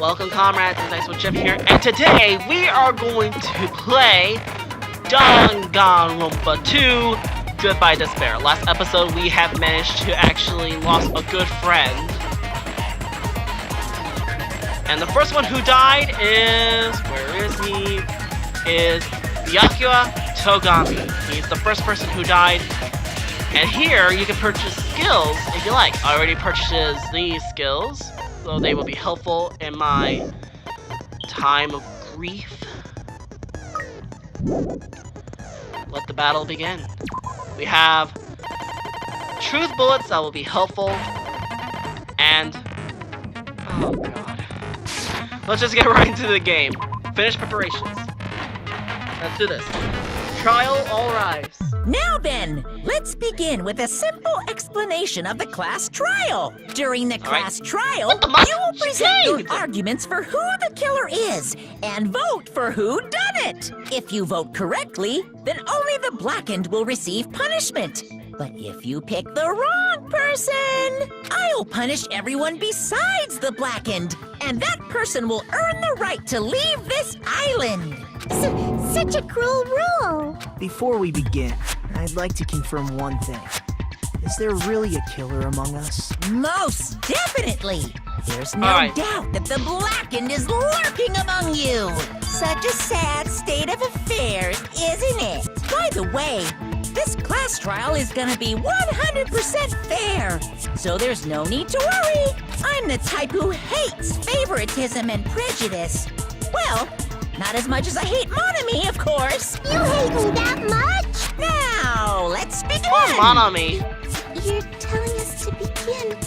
Welcome, comrades. It's IceWolfGem here, and today we are going to play Danganronpa 2, Driven by Despair. Last episode, we have managed to actually lost a good friend. And the first one who died is... where is he? Is Byakuya Togami. He's the first person who died. And here, you can purchase skills if you like. I already purchased these skills, so they will be helpful in my time of grief. Let the battle begin. We have truth bullets that will be helpful, and oh god. Let's just get right into the game. Finish preparations. Let's do this. Trial all rise. Now then, let's begin with a simple explanation of the class trial. During the class trial, you will present your arguments for who the killer is and vote for who done it. If you vote correctly, then only the blackened will receive punishment. But if you pick the wrong person, I'll punish everyone besides the blackened, and that person will earn the right to leave this island. Such a cruel rule. Before we begin, I'd like to confirm one thing. Is there really a killer among us? Most definitely. There's no doubt that the blackened is lurking among you. Such a sad state of affairs, isn't it? By the way, this class trial is gonna be 100% fair, so there's no need to worry. I'm the type who hates favoritism and prejudice. Well, not as much as I hate Monami, of course. You hate me that much? Now, let's begin. Poor Monami. You're telling us to begin,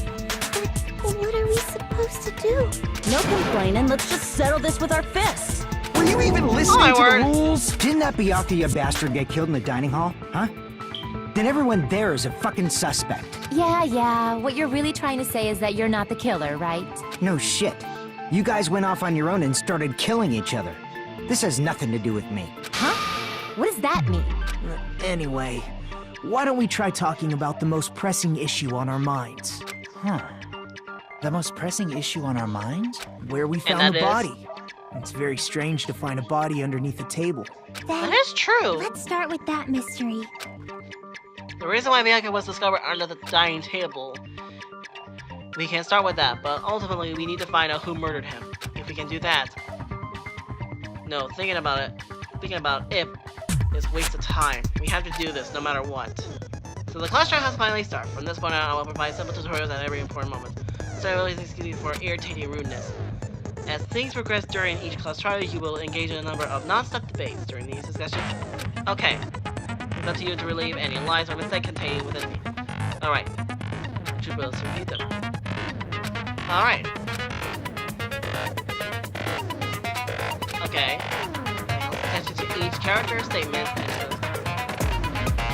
but what are we supposed to do? No complaining, let's just settle this with our fists. Were you even listening to word. the rules? Didn't that Byakuya bastard get killed in the dining hall? Huh? Then everyone there is a fucking suspect. Yeah, what you're really trying to say is that you're not the killer, right? No shit. You guys went off on your own and started killing each other. This has nothing to do with me. Huh? What does that mean? Anyway, why don't we try talking about the most pressing issue on our minds? The most pressing issue on our minds? Where we found the body. It's very strange to find a body underneath a table. That is true. Let's start with that mystery. The reason why Byakuya was discovered under the dining table, we can start with that, but ultimately we need to find out who murdered him. If we can do that. No, thinking about it is a waste of time. We have to do this no matter what. So the class trial has finally started. From this point on, I will provide simple tutorials at every important moment. So I really excuse you for irritating rudeness. As things progress during each class trial, you will engage in a number of non-stop debates during these discussions. Okay. It's up to you to relieve any lies or mistakes contained within me. Alright. Should be able to repeat them. Alright. Okay. Attention to each character statement.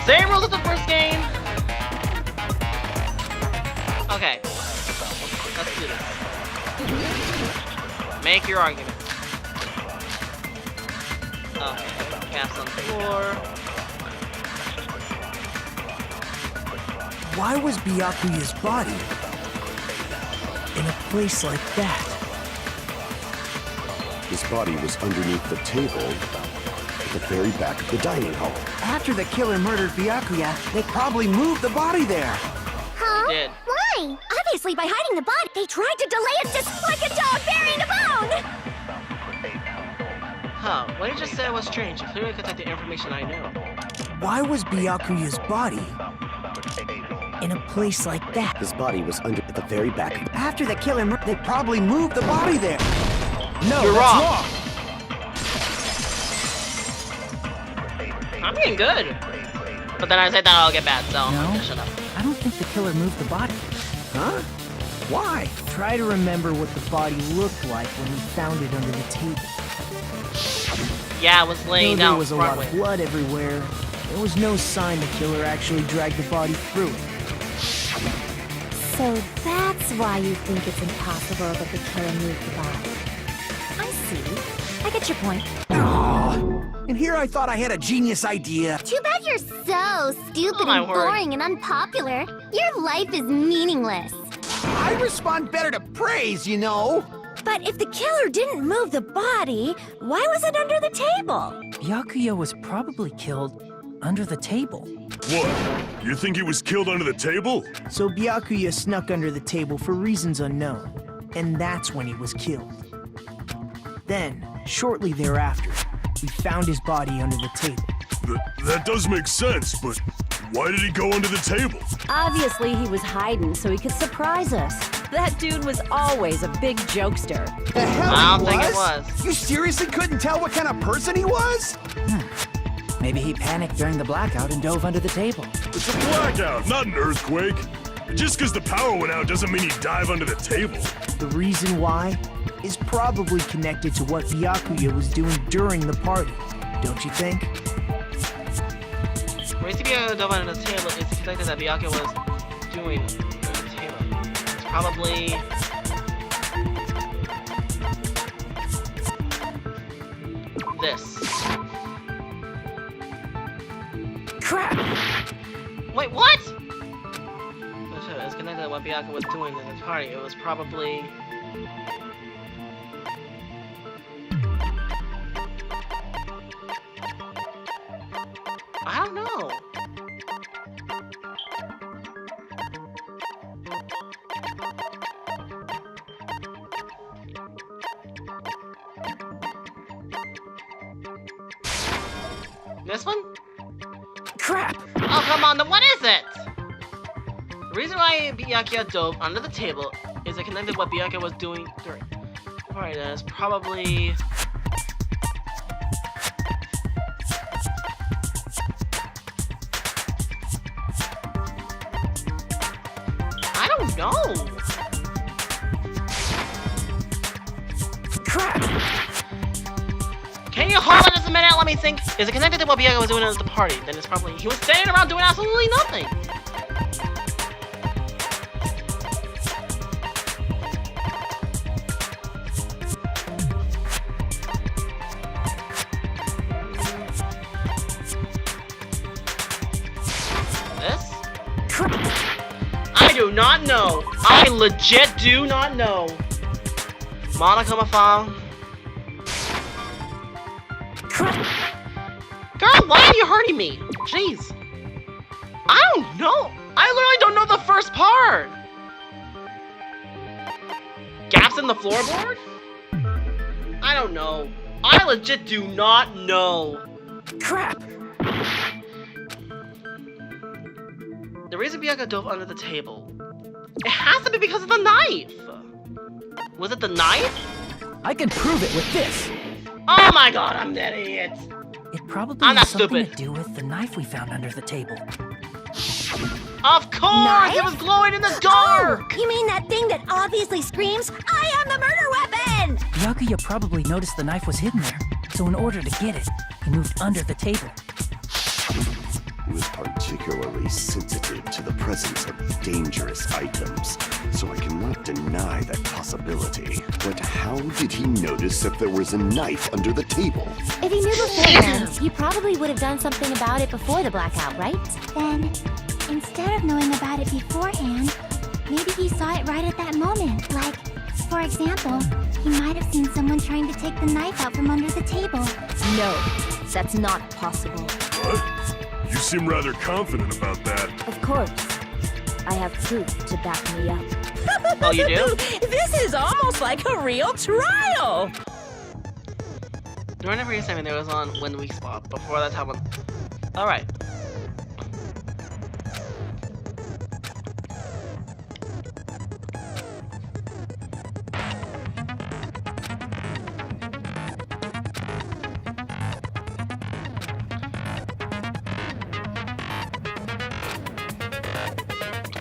Same rules as the first game! Okay. Let's do this. Make your argument. Okay. Caps on the floor. Why was Byakuya's body in a place like that? His body was underneath the table at the very back of the dining hall. After the killer murdered Byakuya, they probably moved the body there. Huh? They did. Why? Obviously, by hiding the body, they tried to delay us just like a dog burying a bone! Huh, what you just said was strange. It clearly contained the information I know. Why was Byakuya's body in a place like that? His body was under at the very back. After the killer murdered, they probably moved the body there. No, You're that's wrong. I'm getting good. But then I said that I'll get bad, so I'm gonna shut up. I don't think the killer moved the body. Huh? Why? Try to remember what the body looked like when we found it under the table. Yeah, I was laying down There was a lot of Broadway. blood everywhere. There was no sign the killer actually dragged the body through it. So that's why you think it's impossible that the killer moved the body. I see. I get your point. And here I thought I had a genius idea. Too bad you're so stupid my and word. boring and unpopular. Your life is meaningless. I respond better to praise, you know. But if the killer didn't move the body, why was it under the table? Byakuya was probably killed under the table. What? You think he was killed under the table? So Byakuya snuck under the table for reasons unknown, and that's when he was killed. Then, shortly thereafter, we found his body under the table. That does make sense, but why did he go under the table? Obviously, he was hiding so he could surprise us. That dude was always a big jokester. The hell I don't he think it was. You seriously couldn't tell what kind of person he was? Maybe he panicked during the blackout and dove under the table. It's a blackout, not an earthquake. Just because the power went out doesn't mean he'd dive under the table. The reason why is probably connected to what Byakuya was doing during the party, don't you think? The reason Byakuya dove under the table is connected that Byakuya was doing under the table. It's probably... this. Crap! Wait, what? It's connected to what Byakuya was doing in the party. It was probably... I don't know. This one? Crap! Oh, come on, then what is it? The reason why Byakuya dove under the table is it connected to what Byakuya was doing during. Alright, then it's probably... I don't know. Crap! Can you hold on just a minute? Let me think. Is it connected to what Byakuya was doing at the party? Then it's probably he was standing around doing absolutely nothing. This? I do not know. I legit do not know. Monica Mafang. Girl, why are you hurting me? Jeez. I don't know. I literally don't know the first part. Gaps in the floorboard? I don't know. I legit do not know. Crap! The reason Byakuya dove under the table, it has to be because of the knife. Was it the knife? I can prove it with this. Oh my god, I'm an idiot. It probably I'm has not something stupid. to do with the knife we found under the table. Of course, Knife? it was glowing in the dark. Oh, you mean that thing that obviously screams, "I am the murder weapon"? Byakuya probably noticed the knife was hidden there, so in order to get it, he moved under the table. He was particularly sensitive to the presence of dangerous items, so I cannot deny that possibility. But how did he notice that there was a knife under the table? If he knew beforehand, he probably would have done something about it before the blackout, right? Then, instead of knowing about it beforehand, maybe he saw it right at that moment. Like, for example, he might have seen someone trying to take the knife out from under the table. No, that's not possible. What? You seem rather confident about that. Of course. I have proof to back me up. Oh, you do? This is almost like a real trial! During the previous time, there was on When Weak Spot. Before that time, alright.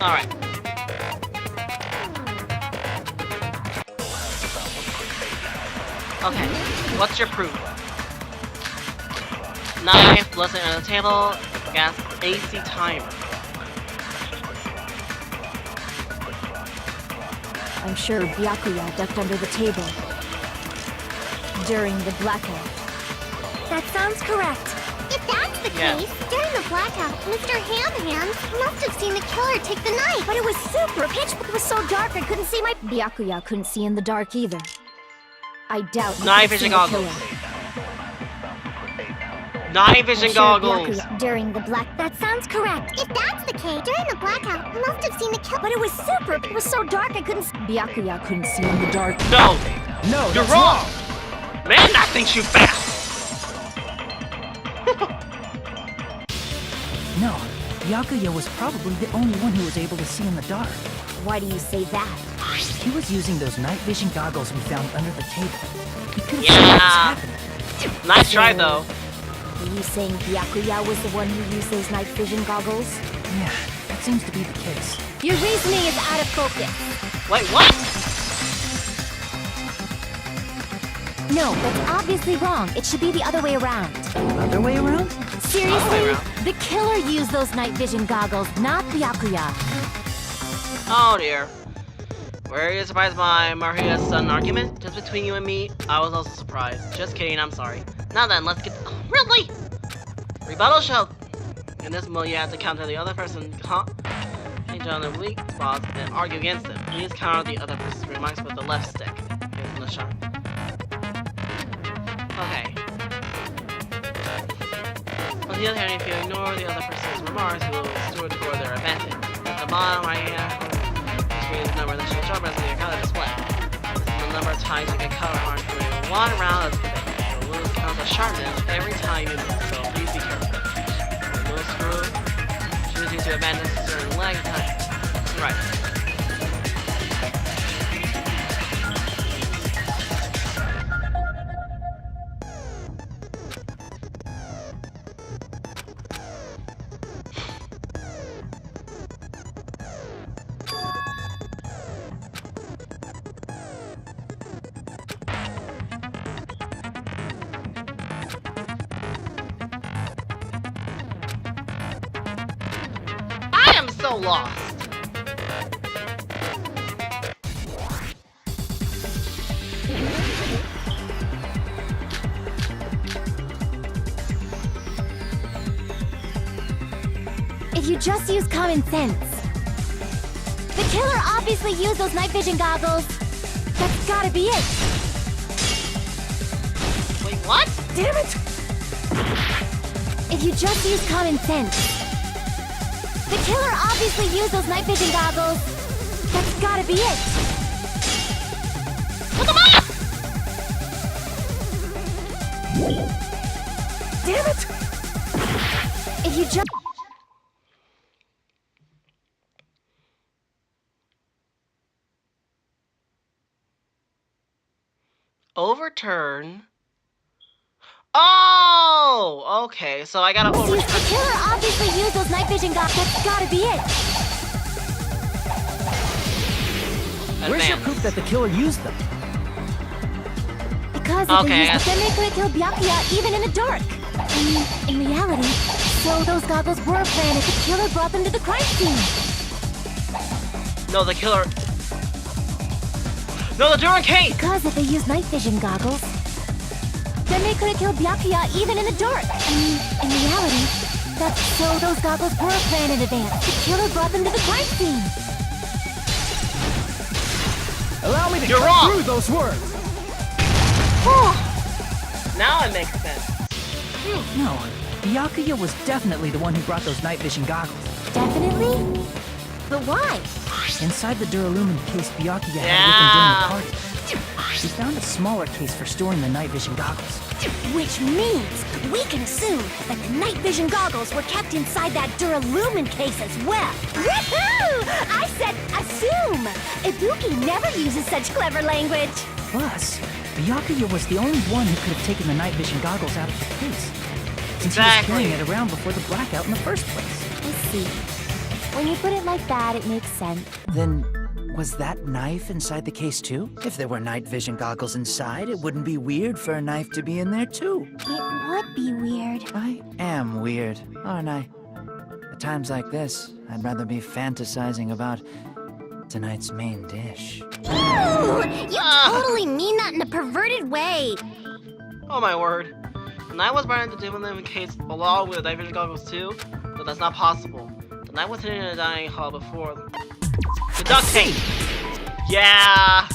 Alright. Okay, what's your proof? Knife, blessing on the table, gas, AC timer. I'm sure Byakuya ducked under the table during the blackout. That sounds correct. If that's the Yeah. case, during the blackout, Mr. Hamhands must have seen the killer take the knife. But it was super pitch. It was so dark I couldn't see my... Byakuya couldn't see in the dark either. I doubt you Night could've vision seen the goggles. killer. Night vision Sure, goggles. Byakuya, during the black... That sounds correct. If that's the case, during the blackout, you must have seen the killer. But it was super. It was so dark I couldn't... Byakuya couldn't see in the dark. No, No, you're that's wrong. Man, that thing shoot fast. No, Byakuya was probably the only one who was able to see in the dark. Why do you say that? He was using those night vision goggles we found under the table. He could have Yeah. seen what was happening. Nice try though. Are you saying Byakuya was the one who used those night vision goggles? Yeah, that seems to be the case. Your reasoning is out of focus. Wait, what? No, that's obviously wrong. It should be the other way around. Other way around? Seriously? around. The killer used those night vision goggles, not Byakuya. Oh dear. Were you surprised by Maria's sudden argument? Just between you and me, I was also surprised. Just kidding, I'm sorry. Now then, let's get... Oh, really? Rebuttal show. In this mode, you have to counter the other person, change on the weak spots, and argue against it. Please counter the other person's remarks with the left stick. Here's the shot. Okay. On the other hand, if you ignore the other person's remarks, you will steward toward their advantage. At the bottom right here, screen is the number that shows up as your color display. This is the number of times you can color mark during one round of debate. You will lose count of sharpness every time you move, so please be careful. Remove screw, choosing to abandon certain leg time. Right. I am so lost. If you just use common sense. The killer obviously used those night vision goggles. That's gotta be it. Wait, what? Damn it! If you just use common sense. The killer obviously used those night vision goggles. That's gotta be it. Put them up! Damn it! If you just... Overturn. Oh, okay. So I gotta The overturn. killer obviously used those night vision goggles. That's gotta be it. Where's your Advance. proof that the killer used them? Because if Okay, they used them, they could have killed Byakuya even in the dark. In reality, so those goggles were planted. The killer brought them to the crime scene. No, the killer. No, the Duran case. Because if they used night vision goggles, then they could have killed Byakuya even in the dark. In reality, that's so those goggles were planned in advance. The killer brought them to the crime scene. Allow me to You're cut wrong. through those words! Now it makes sense. No, Byakuya was definitely the one who brought those night vision goggles. Definitely? But why? Inside the Duralumin case Byakuya Yeah. had with him during the party, we found a smaller case for storing the night vision goggles. Which means we can assume that the night vision goggles were kept inside that Duralumin case as well. Woohoo! I said assume! Ibuki never uses such clever language. Plus, Byakuya was the only one who could have taken the night vision goggles out of the case, since he was Exactly. carrying it around before the blackout in the first place. I see. When you put it like that, it makes sense. Then, was that knife inside the case too? If there were night vision goggles inside, it wouldn't be weird for a knife to be in there too. It would be weird. I am weird, aren't I? At times like this, I'd rather be fantasizing about tonight's main dish. Ew! You totally mean that in a perverted way. Oh my word. The knight was brought into the Duralumin case along with the night vision goggles too, but that's not possible. The knight was hidden in a dining hall before the duct tape. Yeah.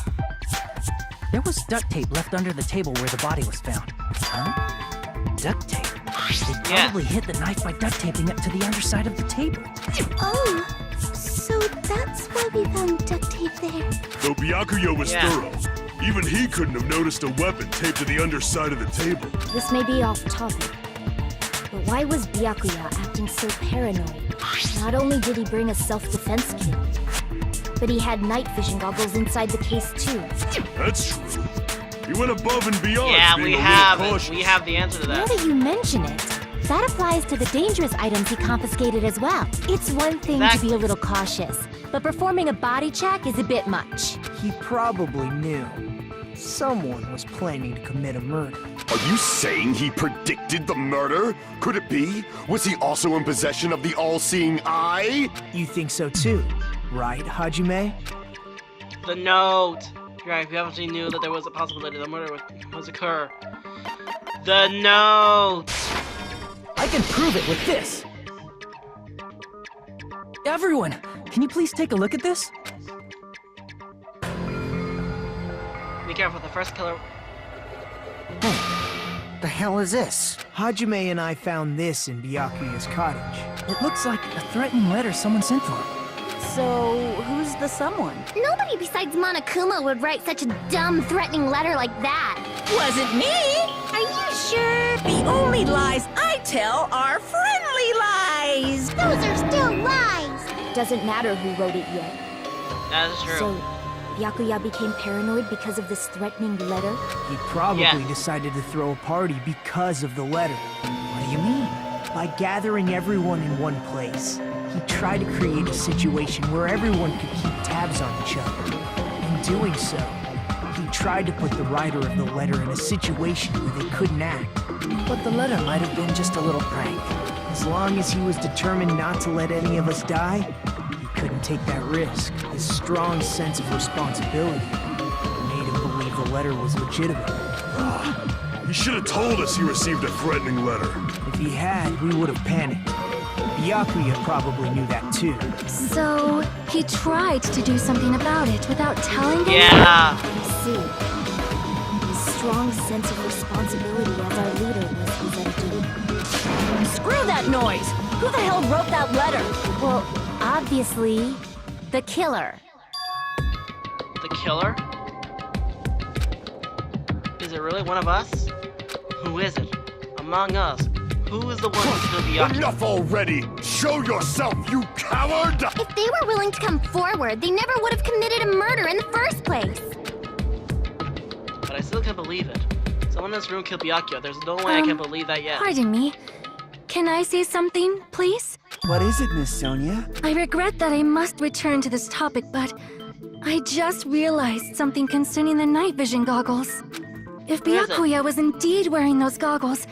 There was duct tape left under the table where the body was found. Huh? Duct tape? They probably hid the knife by duct taping it to the underside of the table. Oh, so that's why we found duct tape there. Though Byakuya was thorough, even he couldn't have noticed a weapon taped to the underside of the table. This may be off topic, but why was Byakuya acting so paranoid? Not only did he bring a self-defense kit, but he had night vision goggles inside the case too. That's true. He went above and beyond. Yeah, being we a have little it. cautious. We have the answer to Now that. that you mention it, that applies to the dangerous items he confiscated as well. It's one thing to be a little cautious, but performing a body check is a bit much. He probably knew. Someone was planning to commit a murder. Are you saying he predicted the murder? Could it be? Was he also in possession of the all-seeing eye? You think so too, right, Hajime? The note. You're right. We obviously knew that there was a possibility the murder was occur. The note. I can prove it with this. Everyone, can you please take a look at this? Be careful. The first killer. The hell is this? Hajime and I found this in Byakuya's cottage. It looks like a threatening letter someone sent to him. So, who's the someone? Nobody besides Monokuma would write such a dumb, threatening letter like that. Wasn't me! Are you sure? The only lies I tell are friendly lies! Those are still lies. Doesn't matter who wrote it yet. That is true. So, Byakuya became paranoid because of this threatening letter? He probably decided to throw a party because of the letter. What do you mean? By gathering everyone in one place, he tried to create a situation where everyone could keep tabs on each other. In doing so, he tried to put the writer of the letter in a situation where they couldn't act. But the letter might have been just a little prank. As long as he was determined not to let any of us die, he couldn't take that risk. His strong sense of responsibility made him believe the letter was legitimate. He should have told us he received a threatening letter. If he had, we would have panicked. Byakuya probably knew that too. So, he tried to do something about it without telling them? Yeah. I see. His strong sense of responsibility as our leader was his attitude. Screw that noise! Who the hell wrote that letter? Well, obviously, the killer. The killer? Is it really one of us? Who is it? Among us, who is the one who killed Byakuya? Enough already! Show yourself, you coward! If they were willing to come forward, they never would have committed a murder in the first place. But I still can't believe it. Someone in this room killed Byakuya. There's no way I can believe that yet. Pardon me. Can I say something, please? What is it, Miss Sonia? I regret that I must return to this topic, but I just realized something concerning the night vision goggles. If Where is it? Byakuya was indeed wearing those goggles,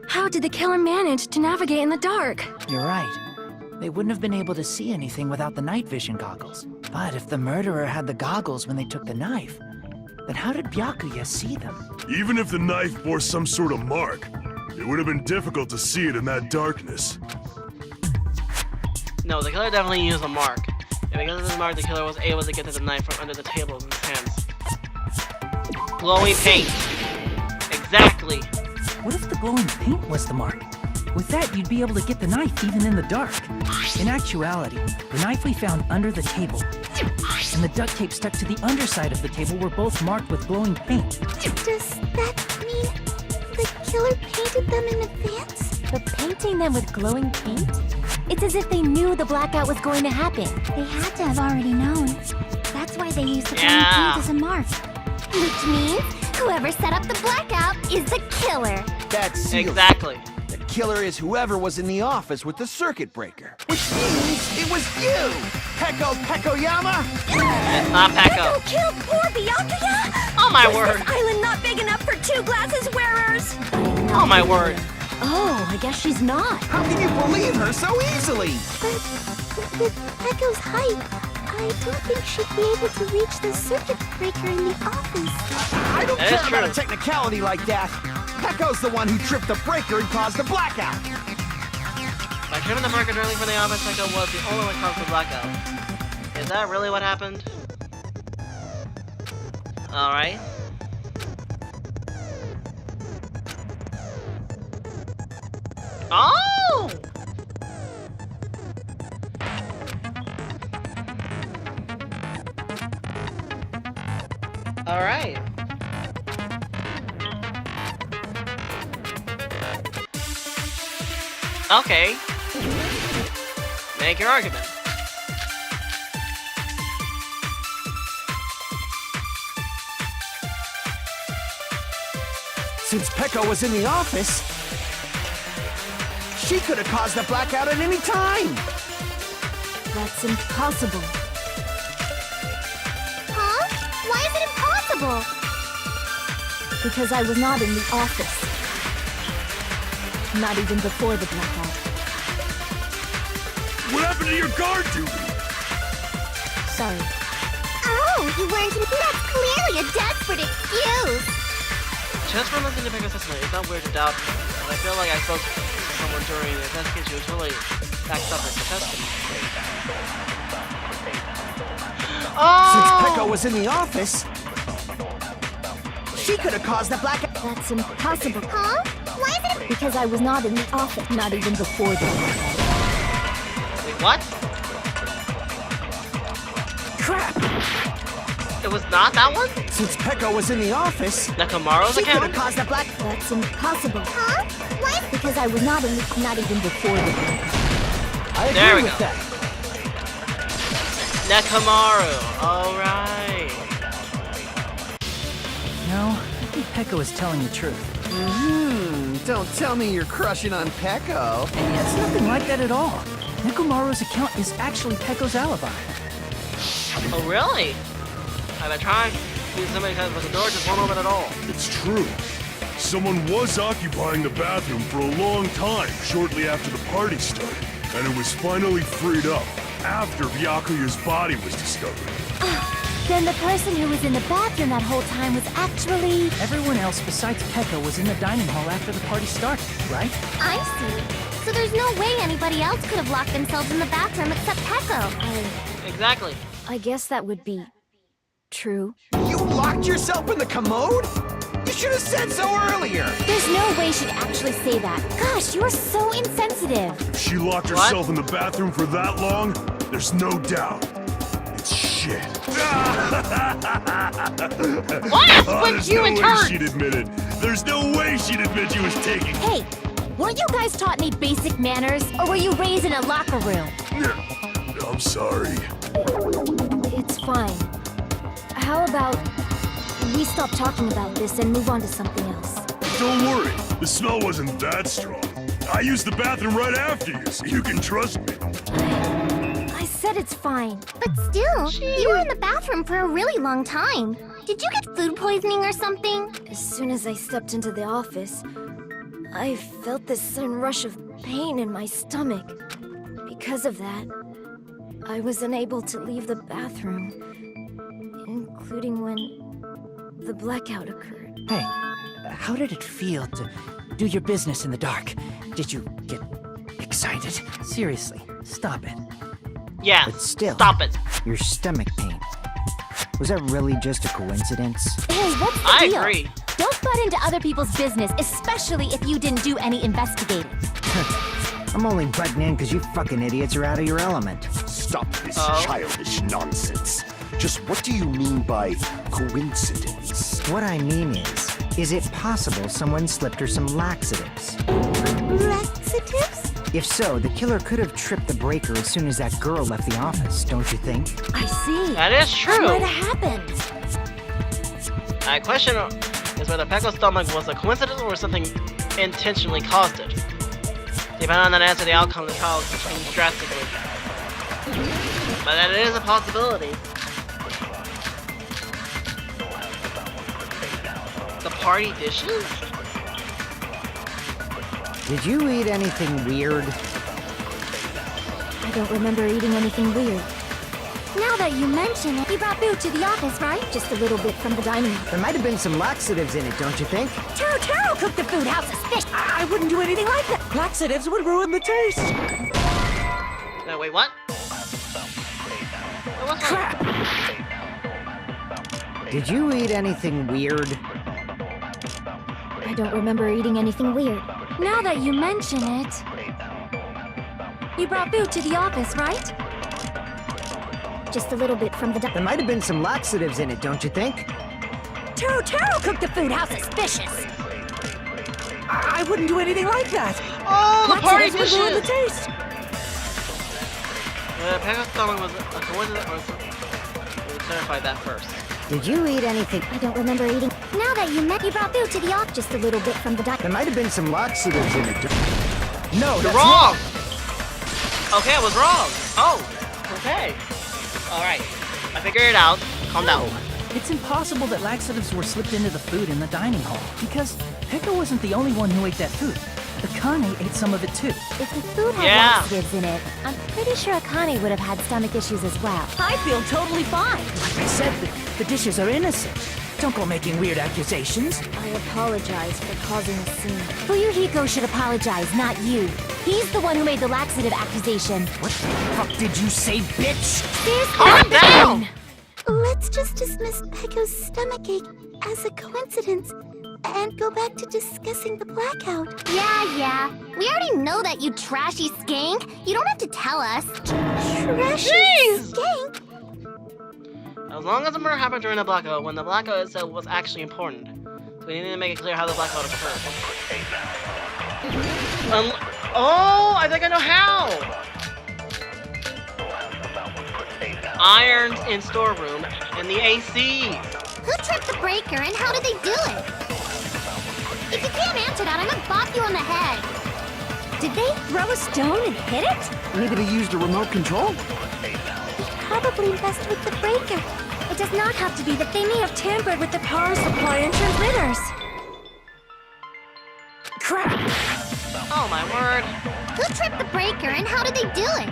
how did the killer manage to navigate in the dark? You're right. They wouldn't have been able to see anything without the night vision goggles. But if the murderer had the goggles when they took the knife, then how did Byakuya see them? Even if the knife bore some sort of mark, it would have been difficult to see it in that darkness. No, the killer definitely used a mark. And because of this mark, the killer was able to get to the knife from under the table in his hands. Glowing paint. Exactly. What if the glowing paint was the mark? With that, you'd be able to get the knife even in the dark. In actuality, the knife we found under the table and the duct tape stuck to the underside of the table were both marked with glowing paint. Does that mean the killer painted them in advance? But painting them with glowing paint? It's as if they knew the blackout was going to happen. They had to have already known. That's why they used the glowing Yeah. paint as a mark. Which means whoever set up the blackout is the killer. That's sealed. Exactly. The killer is whoever was in the office with the circuit breaker. Which means it was you! Peko Pekoyama! It's not Peko. Killed poor Byakuya? Oh my Was word. this island not big enough for 2 glasses wearers? Oh my word. Oh, I guess she's not. How can you believe her so easily? But with Pecco's height, I don't think she'd be able to reach the circuit breaker in the office. I don't That is care about true. a technicality like that. Pecco's the one who tripped the breaker and caused the blackout. By trimming the market early for the office, Peko was the only one caused the blackout. Is that really what happened? Alright. Oh! Alright. Okay. Make your argument. Since Pekka was in the office, she could have caused the blackout at any time! That's impossible. Huh? Why is it impossible? Because I was not in the office. Not even before the blackout. What happened to your guard duty? Sorry. Oh, you weren't in. That's clearly a desperate excuse. Just for listening to Pekka's testimony, it's not weird to doubt him, but I feel like I spoke to someone during the investigation who totally backed up his testimony. Since Oh! Pekka was in the office, she could have caused the blackout. That's impossible. Huh? Why is it? Because I was not in the office. Not even before the blackout. Wait, what? Crap! It was not that one? Since Pekka was in the office, Nakamaro's she could have account? caused the black. That's impossible. Huh? Why? Because I was not in the. Not even before the blackout. I There agree we with go. that. Nakamaru, alright. No, I think Pekka was telling the truth. Don't tell me you're crushing on Pekko. It's nothing like that at all. Nekomaru's account is actually Pekko's alibi. Oh, really? I've been trying to do so many times, but the door just won't open at all. It's true. Someone was occupying the bathroom for a long time shortly after the party started, and it was finally freed up after Byakuya's body was discovered. Then the person who was in the bathroom that whole time was actually... Everyone else besides Pekka was in the dining hall after the party started, right? I see. So there's no way anybody else could have locked themselves in the bathroom except Pekko. Exactly. I guess that would be true. You locked yourself in the commode? You should have said so earlier. There's no way she'd actually say that. Gosh, you're so insensitive. If she locked herself in the bathroom for that long, there's no doubt. It's shit. What? There's no way she'd admit it. There's no way she'd admit she was taking. Hey, weren't you guys taught any basic manners, or were you raised in a locker room? I'm sorry. It's fine. How about we stop talking about this and move on to something else? Don't worry. The smell wasn't that strong. I used the bathroom right after you, so you can trust me. I said it's fine. But still, you were in the bathroom for a really long time. Did you get food poisoning or something? As soon as I stepped into the office, I felt this sudden rush of pain in my stomach. Because of that, I was unable to leave the bathroom, including when the blackout occurred. Hey, how did it feel to do your business in the dark? Did you get excited? Seriously, stop it. Yeah, But still, stop it. your stomach pain. Was that really just a coincidence? Hey, what's the I deal? agree. Don't butt into other people's business, especially if you didn't do any investigating. I'm only butting in because you fucking idiots are out of your element. Stop this Oh. childish nonsense. Just what do you mean by coincidence? What I mean is it possible someone slipped her some laxatives? Laxatives? If so, the killer could have tripped the breaker as soon as that girl left the office, don't you think? I see. That is true. What happened? My question is whether Pekko's stomach was a coincidence or something intentionally caused it. Depending on that answer, the outcome of the trial could change drastically. But that is a possibility. The party dishes? Did you eat anything weird? I don't remember eating anything weird. Now that you mention it, you brought food to the office, right? Just a little bit from the dining room. There might have been some laxatives in it, don't you think? Taro cooked the food. How suspicious! I wouldn't do anything like that. Laxatives would ruin the taste. No, wait, what? What's wrong? Did you eat anything weird? I don't remember eating anything weird. Now that you mention it... You brought food to the office, right? Just a little bit from the There might have been some laxatives in it, don't you think? Taro cooked the food. How suspicious! I wouldn't do anything like that. Oh, the party Laxatives would ruin the dishes! taste. Pecco's stomach was a coincidence, or we'll clarify that first. Did you eat anything? I don't remember eating. Now that you brought food to the office... Just a little bit from the There might have been some laxatives in it. No, You're that's wrong! Okay, I was wrong. Oh, okay. Alright, I figured it out. Calm down. It's impossible that laxatives were slipped into the food in the dining hall, because Pekka wasn't the only one who ate that food. Akane ate some of it too. If the food had laxatives in it, I'm pretty sure Akane would have had stomach issues as well. I feel totally fine. Like I said, the dishes are innocent. Don't go making weird accusations. I apologize for causing a scene. Fuyuhiko should apologize, not you. He's the one who made the laxative accusation. What the fuck did you say, bitch? Calm down! Let's just dismiss Pecco's stomachache as a coincidence and go back to discussing the blackout. Yeah. We already know that, you trashy skank. You don't have to tell us. Trashy skank? As long as the murder happened during the blackout, when the blackout itself was actually important. So we need to make it clear how the blackout occurred. Oh, I think I know how! Irons in storeroom and the AC. Who tripped the breaker and how did they do it? If you can't answer that, I'm gonna bop you on the head. Did they throw a stone and hit it? Maybe they used a remote control? They probably messed with the breaker. It does not have to be that they may have tampered with the power supply and transmitters. Crap! Oh my word. Who tripped the breaker and how did they do it?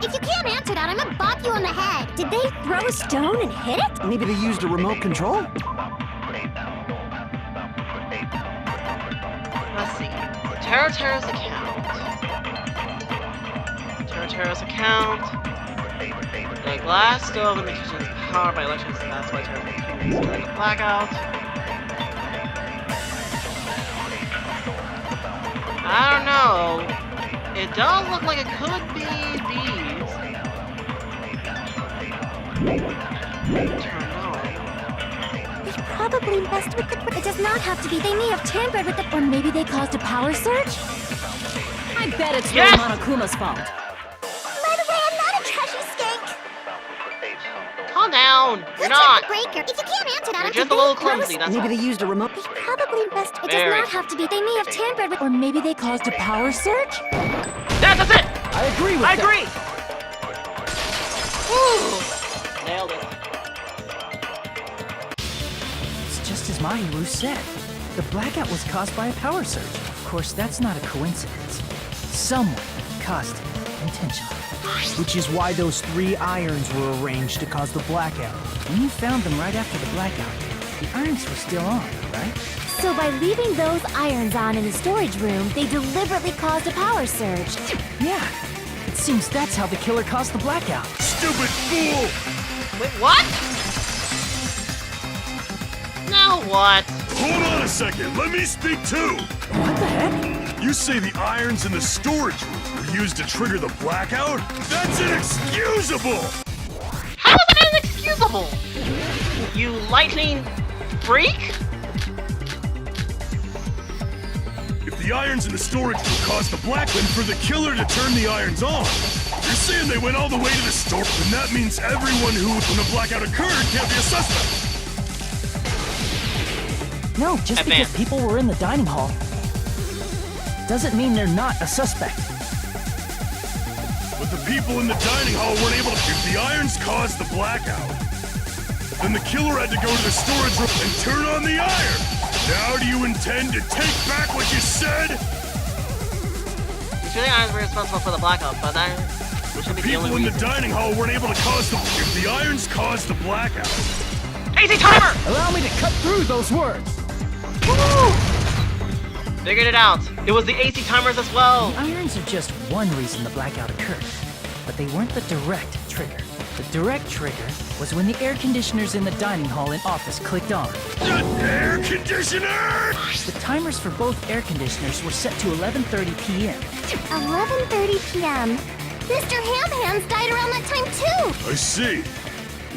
If you can't answer that, I'm gonna bop you on the head. Did they throw a stone and hit it? Maybe they used a remote control? Let's see. Tara's account. Tara's account. The glass stove in the kitchen is powered by electricity. That's why Tara is during the blackout. I don't know. It does look like it could be these. Turned on. They probably messed with the... It does not have to be. They may have tampered with it. Or maybe they caused a power surge? I bet it's Yes! Monokuma's fault. By the way, I'm not a trashy skank. Calm down. You're Who not. tripped the breaker? If you can't answer that, You're I'm just a little clumsy. That's Maybe all. they used a remote... They probably messed... It Very. does not have to be. They may have tampered with... Or maybe they caused a power surge? That's it. I agree with I that. agree. Woo. Nailed it. It's just as Mahiru said. The blackout was caused by a power surge. Of course, that's not a coincidence. Someone caused it intentionally. Which is why those 3 irons were arranged to cause the blackout. When you found them right after the blackout, the irons were still on, right? So by leaving those irons on in the storage room, they deliberately caused a power surge. Yeah. It seems that's how the killer caused the blackout. Stupid fool! Wait, what? Now what? Hold on a second, let me speak too! What the heck? You say the irons in the storage room were used to trigger the blackout? That's inexcusable! How is that inexcusable? You lightning freak? If the irons in the storage room caused the blackout, then for the killer to turn the irons on, you're saying they went all the way to the store, then that means everyone who, when the blackout occurred, can't be a suspect. No, just because people were in the dining hall doesn't mean they're not a suspect. But the people in the dining hall weren't able to... If the irons caused the blackout, then the killer had to go to the storage room and turn on the iron. Now do you intend to take back what you said? You sure the irons were responsible for the blackout, but that should be the People only in the reason. dining hall weren't able to cause the... If the irons caused the blackout... AC timer! Allow me to cut through those words. Woo! Figured it out. It was the AC timers as well. The irons are just one reason the blackout occurred, but they weren't the direct trigger. The direct trigger was when the air conditioners in the dining hall and office clicked on. Air conditioner! The timers for both air conditioners were set to 11:30 p.m. 11:30 p.m. Mr. Ham-Hands died around that time too! I see.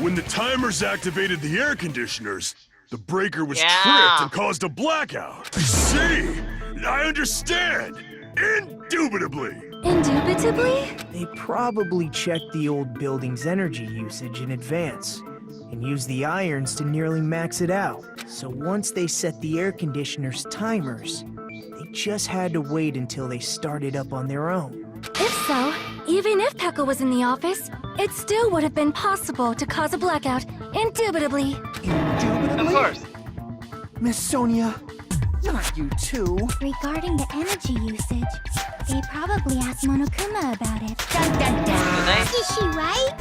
When the timers activated the air conditioners, the breaker was tripped and caused a blackout. I see. I understand. Indubitably. Indubitably? They probably checked the old building's energy usage in advance and used the irons to nearly max it out. So once they set the air conditioner's timers, they just had to wait until they started up on their own. If so, even if Pekka was in the office, it still would have been possible to cause a blackout, indubitably. Indubitably? Of course. Miss Sonia, not you too. Regarding the energy usage, they probably asked Monokuma about it. Dun dun dun! Is she right?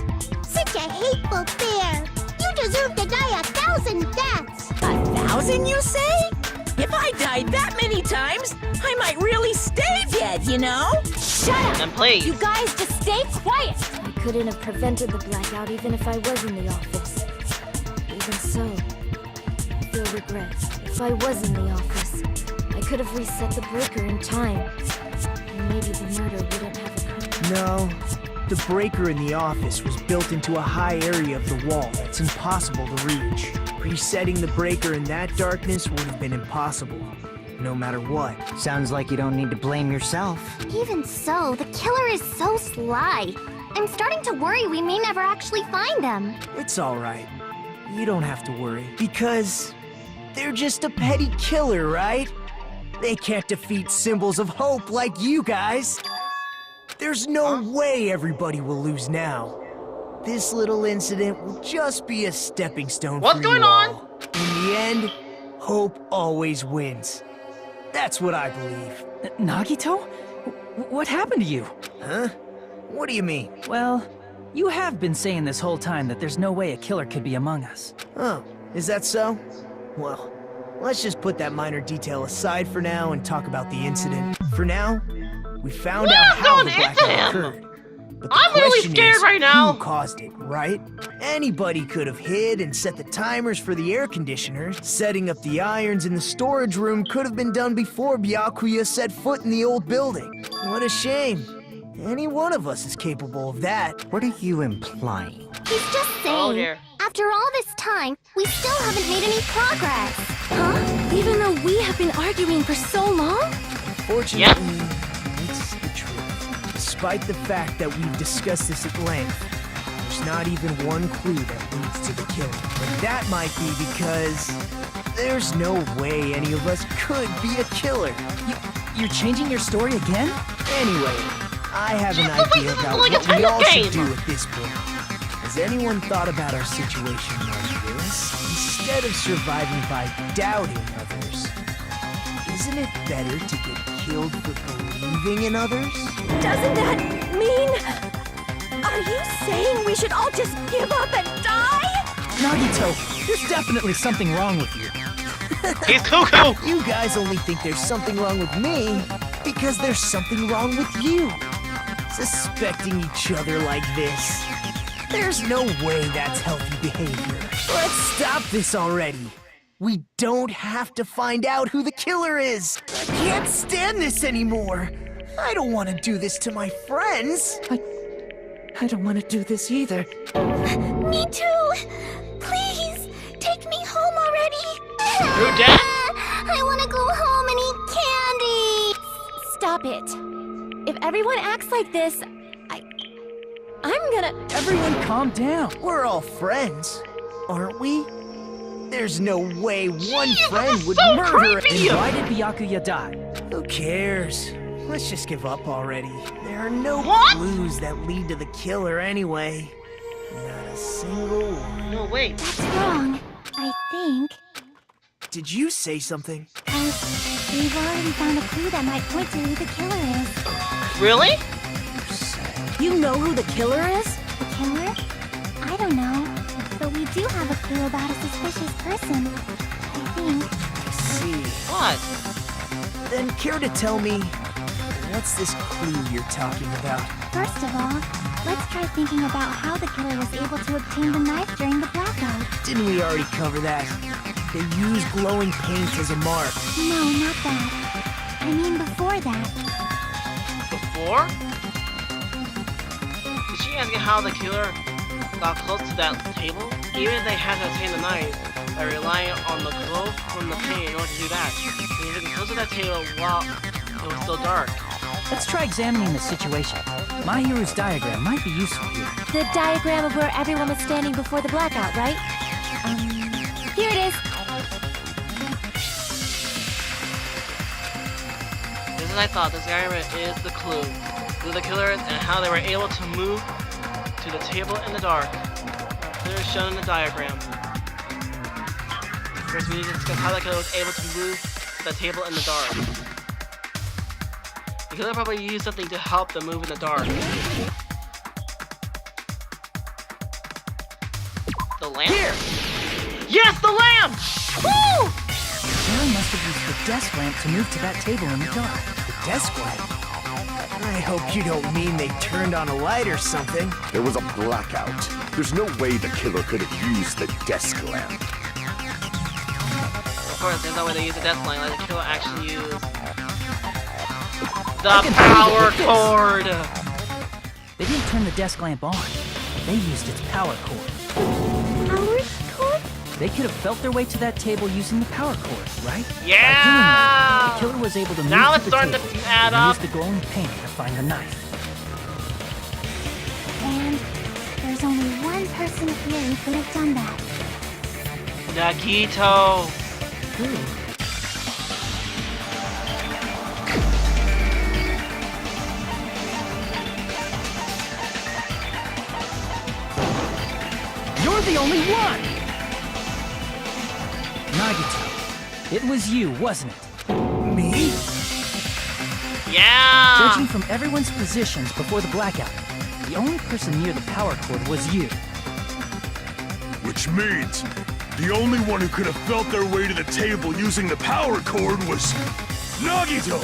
Such a hateful bear! You deserve to die 1,000 deaths! 1,000, you say? If I died that many times, I might really stay dead, you know? Shut up! Then please. You guys just stay quiet! I couldn't have prevented the blackout even if I was in the office. Even so, I feel regret. If I was in the office, I could have reset the breaker in time. And maybe the murder wouldn't have occurred. No, the breaker in the office was built into a high area of the wall that's impossible to reach. Resetting the breaker in that darkness would have been impossible, no matter what. Sounds like you don't need to blame yourself. Even so, the killer is so sly. I'm starting to worry we may never actually find them. It's alright. You don't have to worry, because they're just a petty killer, right? They can't defeat symbols of hope like you guys. There's no way everybody will lose now. This little incident will just be a stepping stone What's for going you on? all. In the end, hope always wins. That's what I believe. Nagito? What happened to you? Huh? What do you mean? Well, you have been saying this whole time that there's no way a killer could be among us. Oh, is that so? Well, let's just put that minor detail aside for now and talk about the incident. For now, we found out how the blackout occurred. But the I'm really question scared is, right now. who caused it, right? Anybody could have hid and set the timers for the air conditioners. Setting up the irons in the storage room could have been done before Byakuya set foot in the old building. What a shame. Any one of us is capable of that. What are you implying? He's just saying, Oh dear. after all this time, we still haven't made any progress. Huh? Even though we have been arguing for so long? Fortunately, it's the truth. Despite the fact that we've discussed this at length, there's not even one clue that leads to the killing. But that might be because there's no way any of us could be a killer. You're changing your story again? Anyway, I have an Jeez, idea this is about like a what we title all should game. do at this point. Has anyone thought about our situation like this? Instead of surviving by doubting others, isn't it better to get killed for believing in others? Doesn't that mean... Are you saying we should all just give up and die? Nagito, there's definitely something wrong with you. He's cuckoo! You guys only think there's something wrong with me because there's something wrong with you. Suspecting each other like this. There's no way that's healthy behavior. Let's stop this already. We don't have to find out who the killer is. I can't stand this anymore. I don't want to do this to my friends. I don't want to do this either. Me too! Please, take me home already! Who dat? I want to go home and eat candy! Stop it. If everyone acts like this, I'm gonna... Everyone calm down. We're all friends, aren't we? There's no way one Jeez, friend this is would so murder creepy. Then why did Byakuya die? Who cares? Let's just give up already. There are no What? clues that lead to the killer anyway. Not a single one. No, wait. That's wrong, I think. Did you say something? We've already found a clue that might point to who the killer is. Really? You know who the killer is? The killer? I don't know. But we do have a clue about a suspicious person. I think. I see. What? Then care to tell me, what's this clue you're talking about? First of all, let's try thinking about how the killer was able to obtain the knife during the blackout. Didn't we already cover that? They used glowing paint as a mark. No, not that. I mean before that. Before? Is she asking how the killer got close to that table? Even if they had to obtain the knife by relying on the glow from the paint in order to do that. They were getting close to that table while it was still dark. Let's try examining the situation. My hero's diagram might be useful here. The diagram of where everyone was standing before the blackout, right? Here it is. Just as I thought, this diagram is the clue. Who the killer is and how they were able to move to the table in the dark. Clearly shown in the diagram. First, we need to discuss how the killer was able to move to the table in the dark. The killer probably used something to help them move in the dark. The lamp? Here! Yes, the lamp! Woo! The killer must have used the desk lamp to move to that table in the dark. The desk lamp? I hope you don't mean they turned on a light or something. There was a blackout. There's no way the killer could have used the desk lamp. Of course, there's no way to use a desk lamp. Like the killer actually used the power cord! They didn't turn the desk lamp on. They used its power cord. Power cord? They could have felt their way to that table using the power cord, right? Yeah! By doing that, the killer was able to move now to it's the starting table to add and up. use the glowing paint to find the knife. And there's only one person here who could have done that. Nagito! Who? You're the only one! Nagito, it was you, wasn't it? Me? Yeah! Judging from everyone's positions before the blackout, the only person near the power cord was you. Which means the only one who could have felt their way to the table using the power cord was Nagito!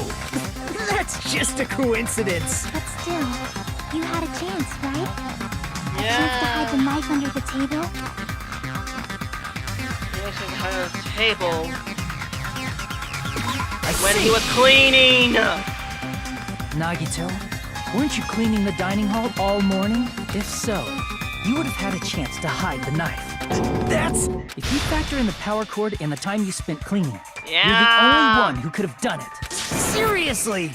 That's just a coincidence. But still, you had a chance, right? A Yeah. chance to hide the knife under the table? He actually had a table I when see. he was cleaning! Nagito, weren't you cleaning the dining hall all morning? If so, you would have had a chance to hide the knife. That's... If you factor in the power cord and the time you spent cleaning, Yeah! you're the only one who could have done it. Seriously!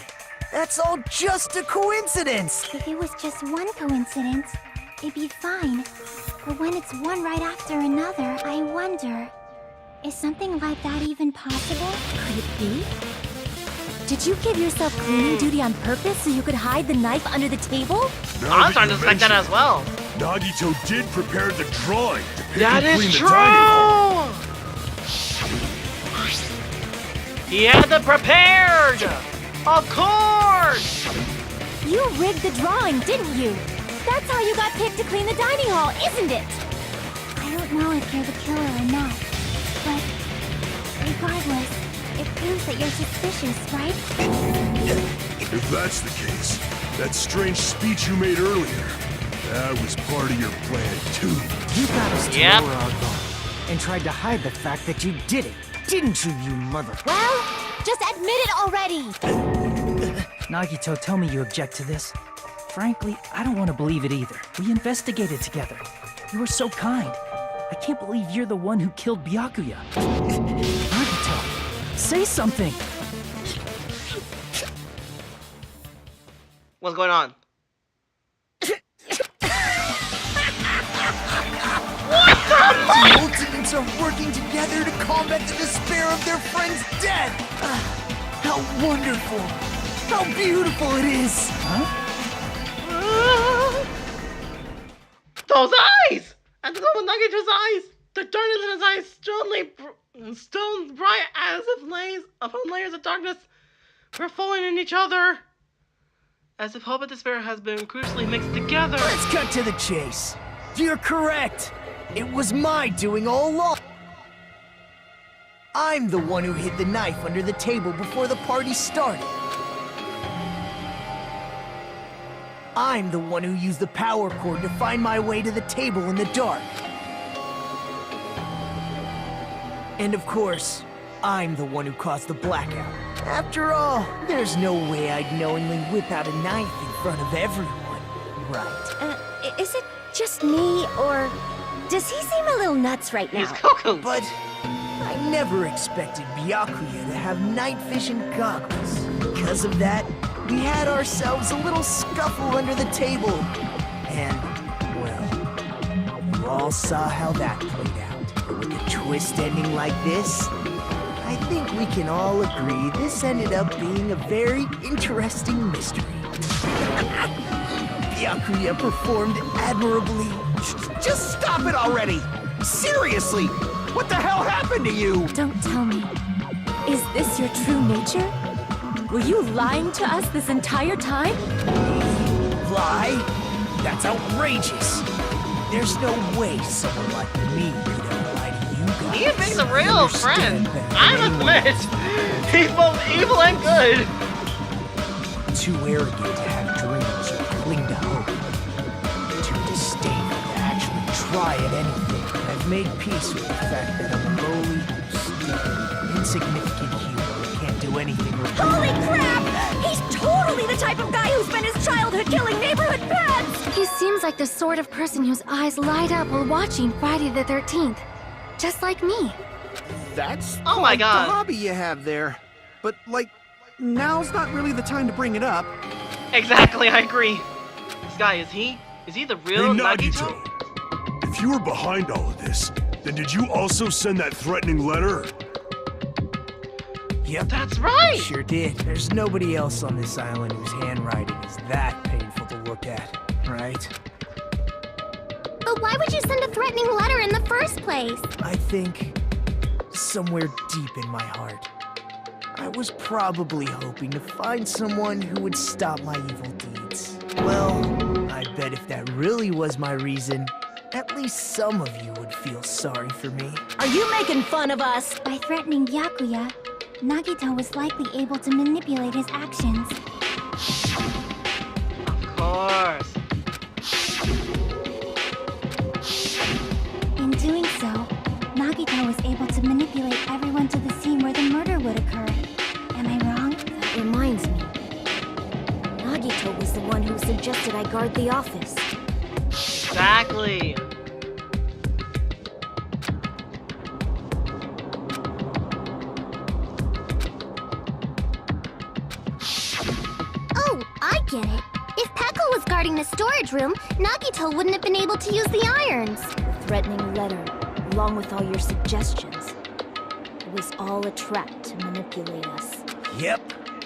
That's all just a coincidence! If it was just one coincidence, it'd be fine. But when it's one right after another, I wonder, is something like that even possible? Could it be? Did you give yourself cleaning duty on purpose so you could hide the knife under the table? I was starting to suspect that as well. Nagito did prepare the drawing to pick That and is clean the dining hall. true! He had it prepared! Of course! You rigged the drawing, didn't you? That's how you got picked to clean the dining hall, isn't it? I don't know if you're the killer or not, but regardless, it proves that you're suspicious, right? If that's the case, that strange speech you made earlier, that was part of your plan too. You got us to Yep. lower our guard and tried to hide the fact that you did it, didn't you, you mother... Well, just admit it already! Nagito, tell me you object to this. Frankly, I don't want to believe it either. We investigated together. You were so kind. I can't believe you're the one who killed Byakuya. Nagito, say something! What's going on? The ultimates are working together to combat the despair of their friend's death! How wonderful! How beautiful it is! Huh? Those eyes! And the one Nagito's eyes! The darkness in his eyes stone bright as if layers upon layers of darkness were falling in each other. As if hope and despair has been crucially mixed together. Let's cut to the chase. You're correct. It was my doing all along. I'm the one who hid the knife under the table before the party started. I'm the one who used the power cord to find my way to the table in the dark. And of course, I'm the one who caused the blackout. After all, there's no way I'd knowingly whip out a knife in front of everyone, right? Is it just me, or does he seem a little nuts right now? He's cuckoo. But I never expected Byakuya to have night vision goggles. Because of that, we had ourselves a little scuffle under the table. And, well, you all saw how that played out. But with a twist ending like this, I think we can all agree this ended up being a very interesting mystery. Byakuya performed admirably. Just stop it already! Seriously! What the hell happened to you? Don't tell me. Is this your true nature? Were you lying to us this entire time? Lie? That's outrageous. There's no way someone like me could ever lie to you guys. He makes a real friend. I must admit, he's both evil and good. Too arrogant to have dreams or cling to hope. Too disdainful to actually try at anything. I've made peace with the fact that I'm a lowly, stupid, insignificant human who can't do anything with Holy crap! He's totally the type of guy who spent his childhood killing neighborhood pets! He seems like the sort of person whose eyes light up while watching Friday the 13th. Just like me. That's Oh my quite God. the hobby you have there. But, like, now's not really the time to bring it up. Exactly, I agree. This guy, is he the real Hey, Nagito? Nagito. If you were behind all of this, then did you also send that threatening letter? Yep. That's right. Sure did. There's nobody else on this island whose handwriting is that painful to look at, right? But why would you send a threatening letter in the first place? I think somewhere deep in my heart, I was probably hoping to find someone who would stop my evil deeds. Well, I bet if that really was my reason, at least some of you would feel sorry for me. Are you making fun of us? By threatening Byakuya, Nagito was likely able to manipulate his actions. Of course. In doing so, Nagito was able to manipulate everyone to the scene where the murder would occur. Am I wrong? That reminds me. Nagito was the one who suggested I guard the office. Exactly. Oh, I get it. If Pekka was guarding the storage room, Nagito wouldn't have been able to use the irons. The threatening letter, along with all your suggestions, it was all a trap to manipulate us. Yep,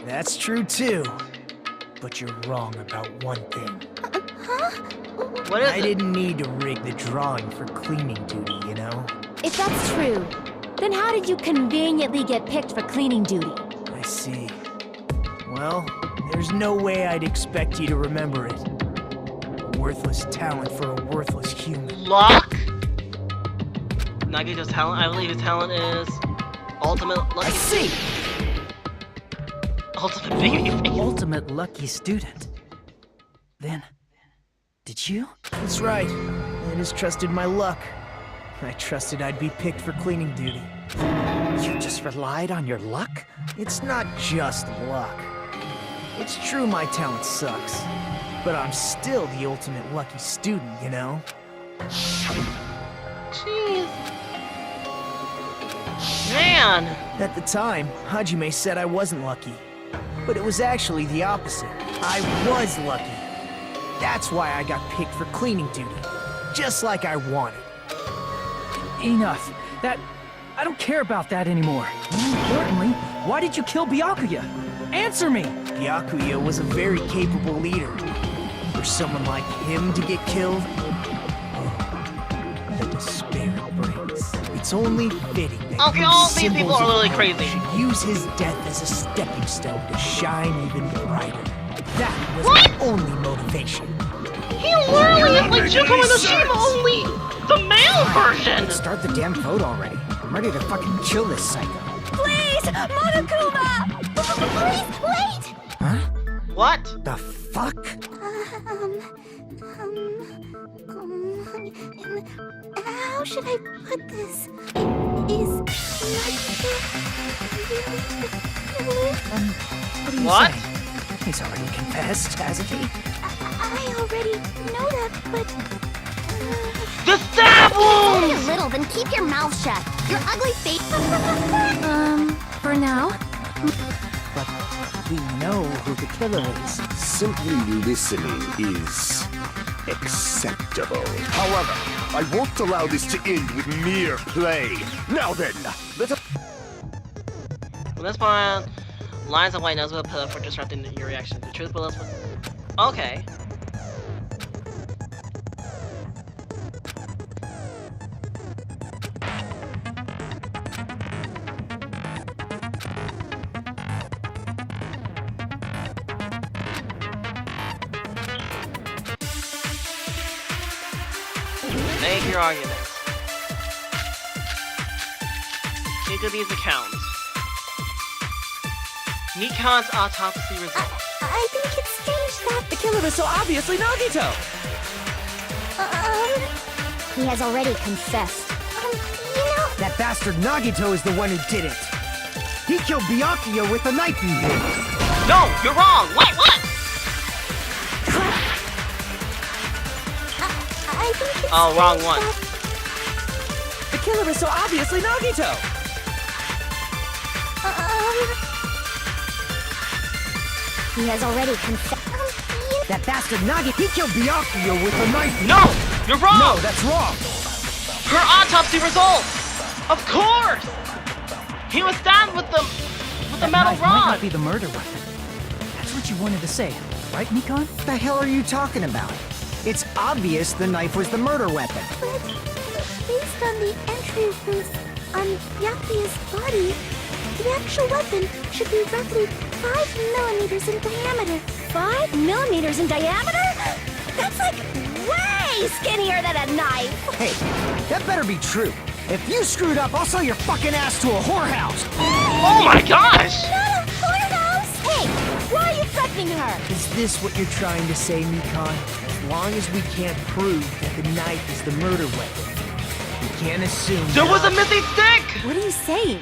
that's true too. But you're wrong about one thing. What is I it? didn't need to rig the drawing for cleaning duty, you know? If that's true, then how did you conveniently get picked for cleaning duty? I see. Well, there's no way I'd expect you to remember it. A worthless talent for a worthless human. Luck? Nagito's talent, I believe his talent is ultimate lucky. I see! Ultimate baby face. Ultimate lucky student. Then, did you? That's right. I just trusted my luck. I trusted I'd be picked for cleaning duty. You just relied on your luck? It's not just luck. It's true my talent sucks, but I'm still the ultimate lucky student, you know? Jeez. Man. At the time, Hajime said I wasn't lucky. But it was actually the opposite. I was lucky. That's why I got picked for cleaning duty. Just like I wanted. Enough. I don't care about that anymore. More importantly, why did you kill Byakuya? Answer me! Byakuya was a very capable leader. For someone like him to get killed, oh, the despair it brings. It's only fitting that Okay, you all these symbols people are of really power crazy. should use his death as a stepping stone to shine even brighter. That was What? my only motivation. He literally is like Junko and Oshima, only the male version. Let's start the damn vote already. I'm ready to fucking kill this psycho. Please! Monokuma! Please, wait! Huh? What? The fuck? How should I put this? Is Nagito really the killer? What are you What? saying? He's already confessed, hasn't he? I already know that, but... The stab Only wounds! a little, then keep your mouth shut. Your ugly face... for now? But we know who the killer is. Simply listening is acceptable. However, I won't allow this to end with mere play. Now then, let us... From this point, lines of white nose will put up for disrupting your reaction. The truth bullets will... Okay. Make your arguments. Into these accounts. Nikon's autopsy results. I think it's strange that... The killer is so obviously Nagito! He has already confessed. That bastard Nagito is the one who did it. He killed Byakuya with the knife he hid. No, you're wrong. Wait, what? I think it's Oh, wrong one. The killer is so obviously Nagito! He has already confessed. That bastard Nagito, he killed Byakuya with the knife he No, you're wrong. No, that's wrong. Her autopsy results. Of course. He was stabbed with the That metal knife might rod. not be the murder weapon. That's what you wanted to say, right, Nikon? What the hell are you talking about? It's obvious the knife was the murder weapon. But based on the entry wounds on Byakuya's body, the actual weapon should be roughly 5 millimeters in diameter. 5 millimeters in diameter? That's like way skinnier than a knife! Hey, that better be true. If you screwed up, I'll sell your fucking ass to a whorehouse. Oh my gosh. Not a whorehouse! Hey, why are you threatening her? Is this what you're trying to say, Nikon? As long as we can't prove that the knife is the murder weapon, we can't assume. There was a missing stick. What are you saying?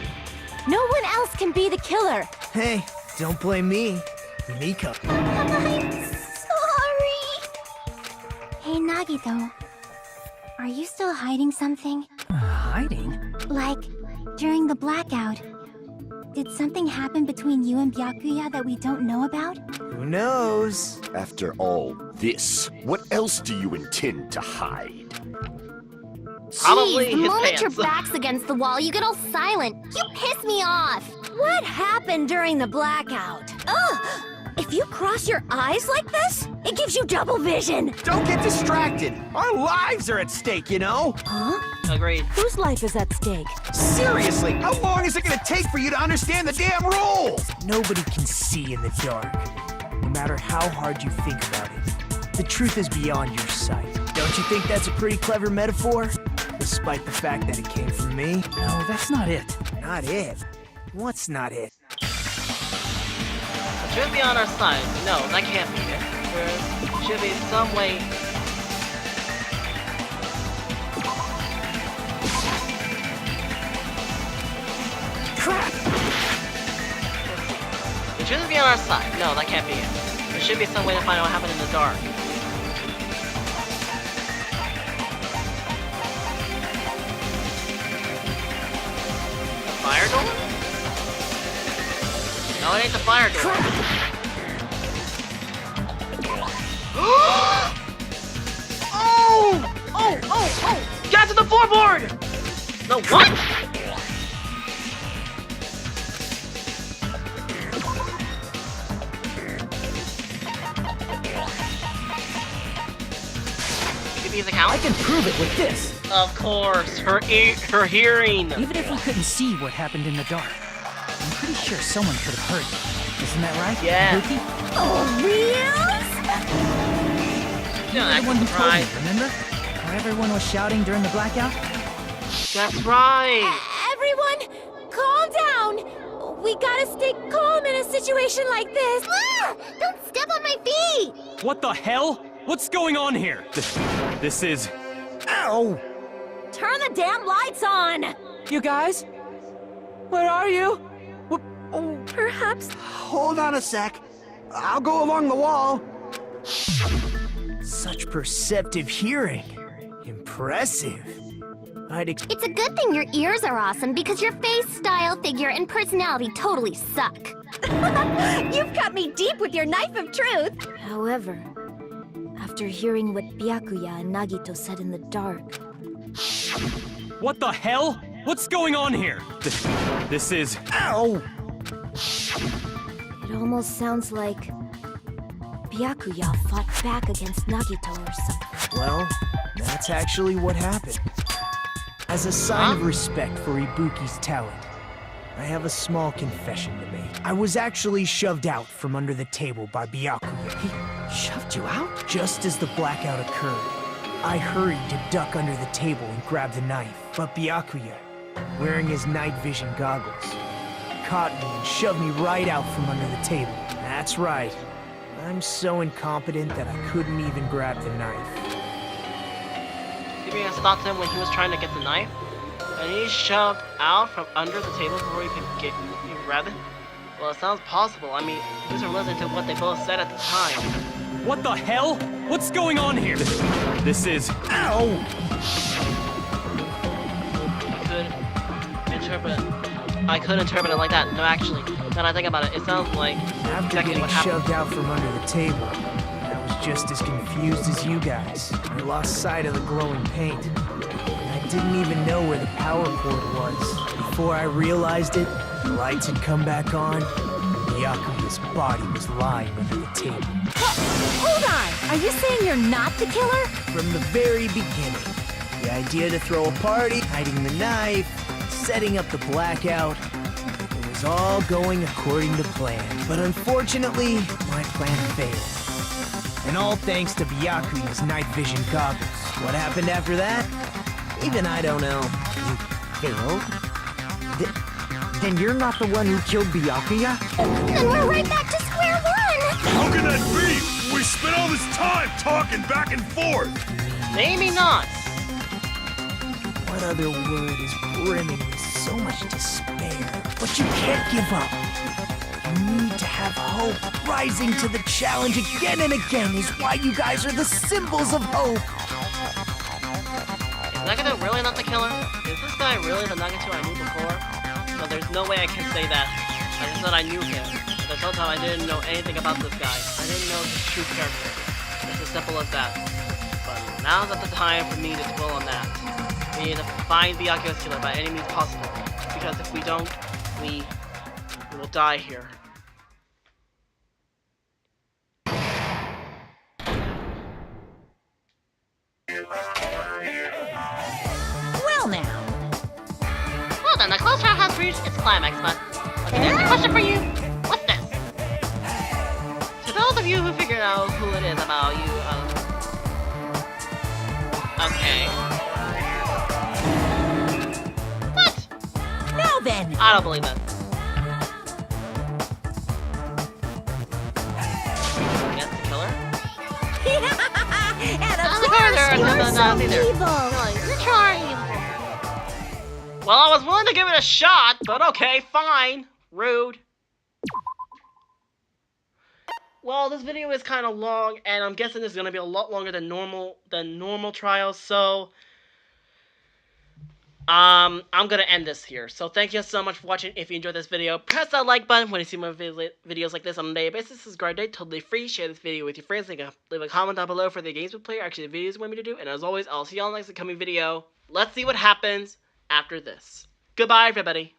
No one else can be the killer. Hey, don't blame me. Nikon. I'm sorry. Hey, Nagito. Are you still hiding something? Hiding? Like, during the blackout, did something happen between you and Byakuya that we don't know about? Who knows? After all this, what else do you intend to hide? Probably Jeez, the his moment pants. your back's against the wall, you get all silent. You piss me off. What happened during the blackout? Ugh! If you cross your eyes like this, it gives you double vision. Don't get distracted. Our lives are at stake, you know? Huh? Agreed. Whose life is at stake? Seriously, how long is it gonna take for you to understand the damn rules? Nobody can see in the dark, no matter how hard you think about it. The truth is beyond your sight. Don't you think that's a pretty clever metaphor? Despite the fact that it came from me? No, that's not it. Not it. What's not it? The truth be on our side. No, that can't be it. There should be some way. Crap! The truth be on our side. No, that can't be it. There should be some way to find out what happened in the dark. The fire door? No, it ain't the fire door. Oh! Oh! Oh! Oh! Get to the floorboard! No, what? I can prove it with this. Of course, her hearing. Even if we couldn't see what happened in the dark, I'm pretty sure someone could have heard it. Isn't that right? Yeah. Buki? Oh, reals? Yeah, You're the one who told right. me, remember? Where everyone was shouting during the blackout? That's right. Everyone, calm down. We gotta stay calm in a situation like this. Ah! Don't step on my feet! What the hell? What's going on here? This is... Ow! Turn the damn lights on! You guys? Where are you? Perhaps... Hold on a sec. I'll go along the wall. Such perceptive hearing. Impressive. It's a good thing your ears are awesome because your face, style, figure, and personality totally suck. You've got me deep with your knife of truth! However, after hearing what Byakuya and Nagito said in the dark... What the hell? What's going on here? This is... Ow! It almost sounds like... Byakuya fought back against Nagito or something. Well, that's actually what happened. As a sign of respect for Ibuki's talent, I have a small confession to make. I was actually shoved out from under the table by Byakuya. He shoved you out? Just as the blackout occurred, I hurried to duck under the table and grab the knife. But Byakuya, wearing his night vision goggles, caught me and shoved me right out from under the table. That's right. I'm so incompetent that I couldn't even grab the knife. You mean stopped him when he was trying to get the knife? And he shoved out from under the table before he could grab it? Well, it sounds possible. I mean, these are listening to what they both said at the time. What the hell? What's going on here? This is... Ow! I could interpret it like that. No, actually, now that I think about it, it sounds like After exactly getting what happened. shoved out from under the table, I was just as confused as you guys. I lost sight of the glowing paint. I didn't even know where the power cord was. Before I realized it, the lights had come back on. Byakuya's body was lying under the table. Hold on! Are you saying you're not the killer? From the very beginning, the idea to throw a party, hiding the knife, setting up the blackout, it was all going according to plan. But unfortunately, my plan failed. And all thanks to Byakuya's night vision goggles. What happened after that? Even I don't know. You failed? Then you're not the one who killed Byakuya? Then we're right back to square one! How can that be? We spent all this time talking back and forth! Maybe not. What other word is brimming with so much despair? But you can't give up. You need to have hope. Rising to the challenge again and again is why you guys are the symbols of hope. Is Nagito really not the killer? Is this guy really the Nagito I knew before? No, there's no way I can say that. I just thought I knew him. But this whole time I didn't know anything about this guy. I didn't know his true character. It's as simple as that. But now's not the time for me to dwell on that. We need to find Byakuya's killer by any means possible. Because if we don't, we will die here. Well now. Well then, the close trial has reached its climax, but there's a question for you. What's this? To those of you who figured out who it is about you, okay. What? Now then. I don't believe that. That's the killer? And of Not the course, killer, you're no, so neither. evil. No, you're trying. Well, I was willing to give it a shot, but okay, fine. Rude. Well, this video is kind of long, and I'm guessing this is going to be a lot longer than normal trials, so I'm going to end this here. So thank you so much for watching. If you enjoyed this video, press that like button when you see more videos like this on a daily basis. Subscribe today, totally free. Share this video with your friends. Leave a comment down below for the games we play, or actually the videos you want me to do. And as always, I'll see you all in the next upcoming video. Let's see what happens after this. Goodbye, everybody.